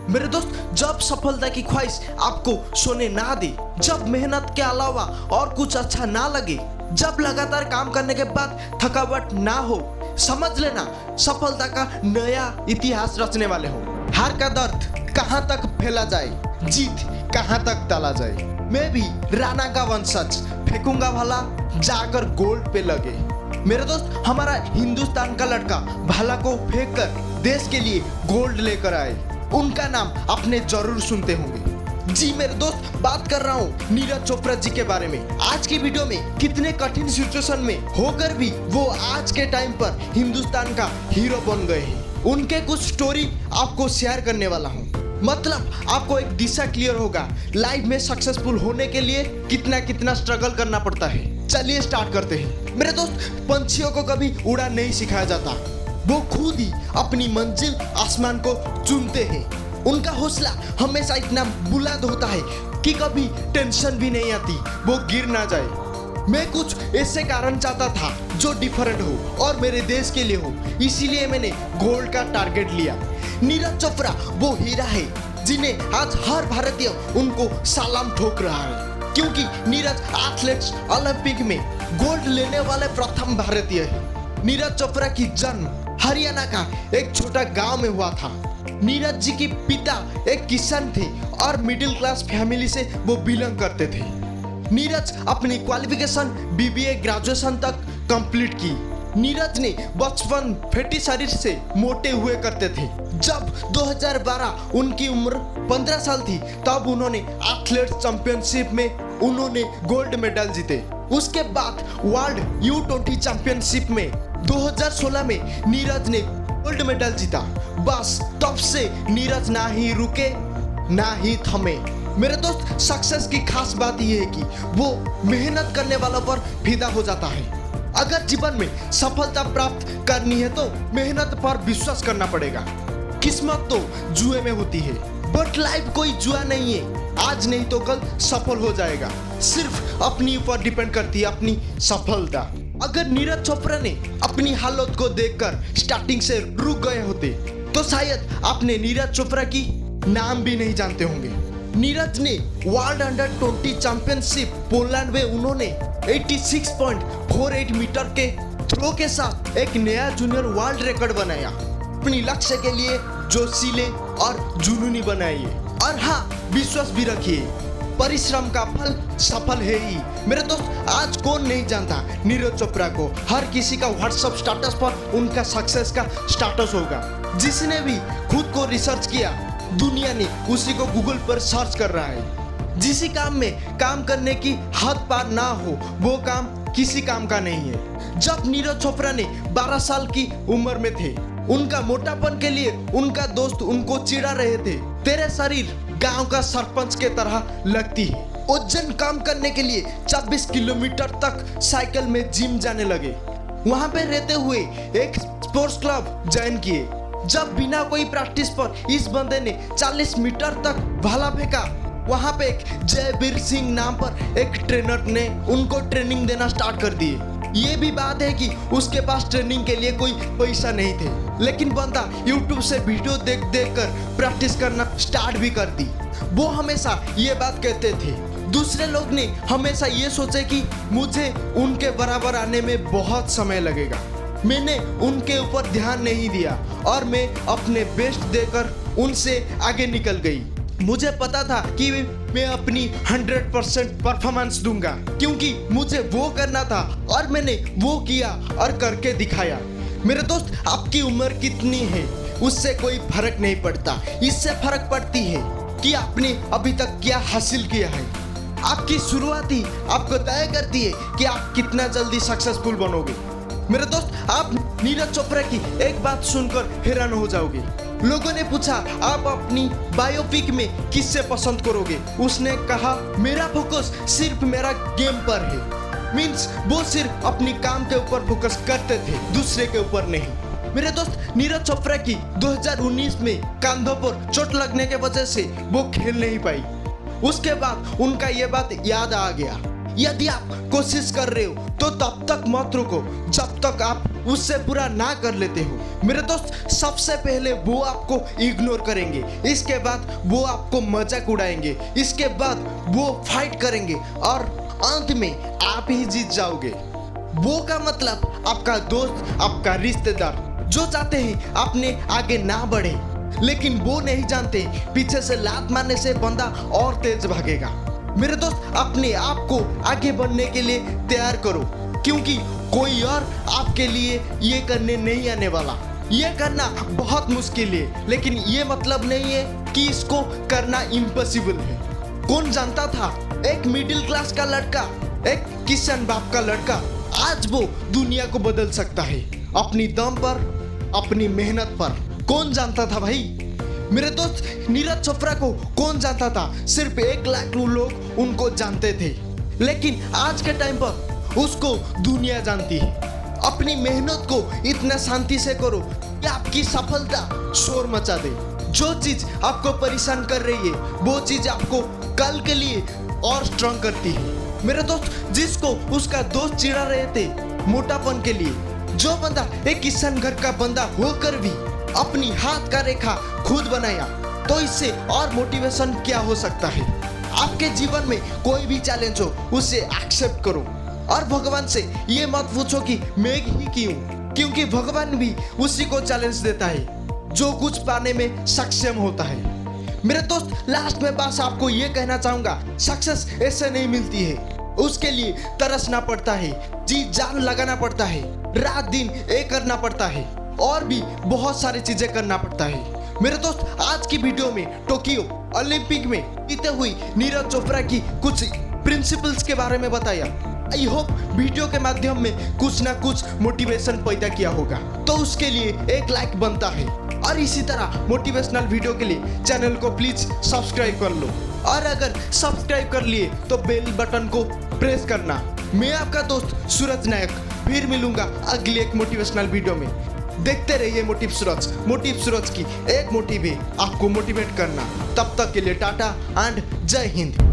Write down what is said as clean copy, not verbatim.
मेरे दोस्त, जब सफलता की ख्वाहिश आपको सोने ना दे, जब मेहनत के अलावा और कुछ अच्छा ना लगे, जब लगातार काम करने के बाद थकावट ना हो, समझ लेना सफलता का नया इतिहास रचने वाले हो। हार का दर्द कहां तक फैला जाए, जीत कहां तक तला जाए। मैं भी राणा का वंशज, फेंकूंगा भला जाकर गोल्ड पे लगे। मेरे दोस्त, हमारा हिंदुस्तान का लड़का भाला को फेंक कर देश के लिए गोल्ड लेकर आए। उनका नाम आपने जरूर सुनते होंगे। जी मेरे दोस्त, बात कर रहा हूँ नीरज चोपड़ा जी के बारे में। आज की वीडियो में कितने कठिन सिचुएशन में होकर भी वो आज के टाइम पर हिंदुस्तान का हीरो बन गए हैं। उनके कुछ स्टोरी आपको शेयर करने वाला हूँ। मतलब आपको एक दिशा क्लियर होगा, लाइफ में सक्सेसफुल होने के लिए कितना कितना स्ट्रगल करना पड़ता है। चलिए स्टार्ट करते हैं। मेरे दोस्त, पंछियों को कभी उड़ान नहीं सिखाया जाता, वो खुद ही अपनी मंजिल आसमान को चुनते हैं। उनका हौसला हमेशा इतना बुलंद होता है कि कभी टेंशन भी नहीं आती वो गिर ना जाए। मैं कुछ ऐसे कारण चाहता था जो डिफरेंट हो और मेरे देश के लिए हो, इसीलिए मैंने गोल्ड का टारगेट लिया। नीरज चोपड़ा वो हीरा है जिन्हें आज हर भारतीय उनको सलाम ठोक रहा है, क्योंकि नीरज एथलेट्स ओलंपिक में गोल्ड लेने वाले प्रथम भारतीय है। नीरज चोपड़ा की जन्म हरियाणा का एक छोटा गांव में हुआ था। नीरज जी के पिता एक किसान थे और मिडिल क्लास फैमिली से वो बिलोंग करते थे। नीरज अपनी क्वालिफिकेशन बीबीए ग्रेजुएशन तक कंप्लीट की। नीरज ने बचपन फैटी शरीर से मोटे हुए करते थे। जब 2012 उनकी उम्र 15 साल थी, तब उन्होंने एथलेट चैंपियनशिप में उन्होंने गोल्ड मेडल जीते। उसके बाद वर्ल्ड U20 चैंपियनशिप में 2016 में नीरज ने गोल्ड मेडल जीता। बस तब से नीरज ना ही रुके ना ही थमे। मेरे दोस्त, सक्सेस की खास बात यह है कि वो मेहनत करने वालों पर फिदा हो जाता है। अगर जीवन में सफलता प्राप्त करनी है तो मेहनत पर विश्वास करना पड़ेगा। किस्मत तो जुए में होती है, बट लाइफ कोई जुआ नहीं है। आज नहीं तो कल सफल हो जाएगा। सिर्फ अपनी ऊपर डिपेंड करती है अपनी सफलता। अगर नीरज चोपड़ा ने अपनी हालत को देखकर स्टार्टिंग से रुक गए होते तो शायद आपने नीरज चोपड़ा की नाम भी नहीं जानते होंगे। नीरज ने वर्ल्ड अंडर 20 चैंपियनशिप पोलैंड में उन्होंने 86.48 मीटर के थ्रो के साथ एक नया जूनियर वर्ल्ड रिकॉर्ड बनाया। अपनी लक्ष्य के लिए जोशीले और जुनूनी बनाइए और हाँ, विश्वास भी रखिए, परिश्रम का फल सफल है ही। मेरे दोस्त, आज कौन नहीं जानता नीरज चोपड़ा को। हर किसी का व्हाट्सएप स्टेटस पर उनका सक्सेस का स्टेटस होगा। जिसने भी खुद को रिसर्च किया, दुनिया ने उसी को गूगल पर सर्च कर रहा है। जिस काम में काम करने की हद पार ना हो, वो काम किसी काम का नहीं है। जब नीरज चोपड़ा ने 12 साल की उम्र में थे, उनका मोटापन के लिए उनका दोस्त उनको चिढ़ा रहे थे, तेरे शरीर गांव का सरपंच के तरह लगती है। वजन कम करने के लिए 24 किलोमीटर तक साइकिल में जिम जाने लगे। वहां पे रहते हुए एक स्पोर्ट्स क्लब ज्वाइन किए। जब बिना कोई प्रैक्टिस पर इस बंदे ने 40 मीटर तक भाला फेंका, वहां पे एक जयवीर सिंह नाम पर एक ट्रेनर ने उनको ट्रेनिंग देना स्टार्ट कर दिए। ये भी बात है कि उसके पास ट्रेनिंग के लिए कोई पैसा नहीं थे, लेकिन बंदा YouTube से वीडियो देख देख कर प्रैक्टिस करना स्टार्ट भी कर दी। वो हमेशा ये बात कहते थे। दूसरे लोग ने हमेशा ये सोचे कि मुझे उनके बराबर आने में बहुत समय लगेगा। मैंने उनके ऊपर ध्यान नहीं दिया और मैं अपने बेस्ट देकर उनसे आगे निकल गई। मुझे पता था कि मैं अपनी 100% परफॉर्मेंस दूंगा, क्योंकि मुझे वो करना था और मैंने वो किया और करके दिखाया। मेरे दोस्त, आपकी उम्र कितनी है उससे कोई फर्क नहीं पड़ता। इससे फर्क पड़ती है कि आपने अभी तक क्या हासिल किया है। आपकी शुरुआत ही आपको तय करती है कि आप कितना जल्दी सक्सेसफुल बनोगे। मेरे दोस्त, आप नीरज चोपड़ा की एक बात सुनकर हैरान हो जाओगे। लोगों ने पूछा, आप अपनी बायोपिक में किससे पसंद करोगे? उसने कहा, मेरा फोकस सिर्फ मेरा गेम पर है। मीन्स वो सिर्फ अपनी काम के ऊपर फोकस करते थे, दूसरे के ऊपर नहीं। मेरे दोस्त, नीरज चोपड़ा की 2019 में कंधों पर चोट लगने के वजह से वो खेल नहीं पाई। उसके बाद उनका ये बात याद आ गया, यदि आप कोशिश कर रहे हो तो तब तक मत रुको जब तक आप उससे पूरा ना कर लेते हो मेरे दोस्त, सबसे पहले वो आपको इग्नोर करेंगे, इसके बाद वो आपको मजाक उड़ाएंगे, इसके बाद वो फाइट करेंगे और अंत में आप ही जीत जाओगे। वो का मतलब आपका दोस्त, आपका रिश्तेदार जो चाहते हैं अपने आगे ना बढ़े, लेकिन वो नहीं जानते पीछे से लात मारने से बंदा और तेज भागेगा। मेरे दोस्त, अपने आप को आगे बढ़ने के लिए तैयार करो, क्योंकि कोई और आपके लिए ये करने नहीं आने वाला। ये करना बहुत मुश्किल है, लेकिन ये मतलब नहीं है कि इसको करना इम्पॉसिबल है। कौन जानता था एक मिडिल क्लास का लड़का, एक किसान बाप का लड़का आज वो दुनिया को बदल सकता है अपनी दम पर, अपनी मेहनत पर। कौन जानता था भाई? मेरे दोस्त, नीरज चोपड़ा को कौन जानता था? सिर्फ 1 लाख लोग उनको जानते थे, लेकिन आज के टाइम पर उसको दुनिया जानती है। अपनी मेहनत को इतना शांति से करो कि आपकी सफलता शोर मचा दे। जो चीज आपको परेशान कर रही है वो चीज आपको कल के लिए और स्ट्रांग करती है। मेरे दोस्त, जिसको उसका दोस्त चिढ़ा रहे थे मोटापन के लिए, जो बंदा एक किसान घर का बंदा होकर भी अपनी हाथ का रेखा खुद बनाया, तो इससे और मोटिवेशन क्या हो सकता है? आपके जीवन में कोई भी चैलेंज हो उसे एक्सेप्ट करो और भगवान से ये मत पूछो कि मैं ही क्यों, क्योंकि भगवान भी उसी को चैलेंज देता है जो कुछ पाने में सक्षम होता है। मेरे दोस्त, लास्ट में बस आपको ये कहना चाहूंगा, सक्सेस ऐसे नहीं मिलती है, उसके लिए तरसना पड़ता है, जी जान लगाना पड़ता है, रात दिन एक करना पड़ता है और भी बहुत सारी चीजें करना पड़ता है। मेरे दोस्त, आज की वीडियो में टोक्यो ओलंपिक में जीते हुई नीरज चोपड़ा की कुछ प्रिंसिपल्स के बारे में बताया। आई होप वीडियो के माध्यम में कुछ ना कुछ मोटिवेशन पैदा किया होगा, तो उसके लिए एक लाइक बनता है। और इसी तरह मोटिवेशनल वीडियो के लिए चैनल को प्लीज सब्सक्राइब कर लो, और अगर सब्सक्राइब कर लिए तो बेल बटन को प्रेस करना। मैं आपका दोस्त सूरज नायक फिर मिलूंगा अगली एक मोटिवेशनल वीडियो में। देखते रहिए मोटिव सूरज की एक मोटिव है आपको मोटिवेट करना। तब तक के लिए टाटा एंड जय हिंद।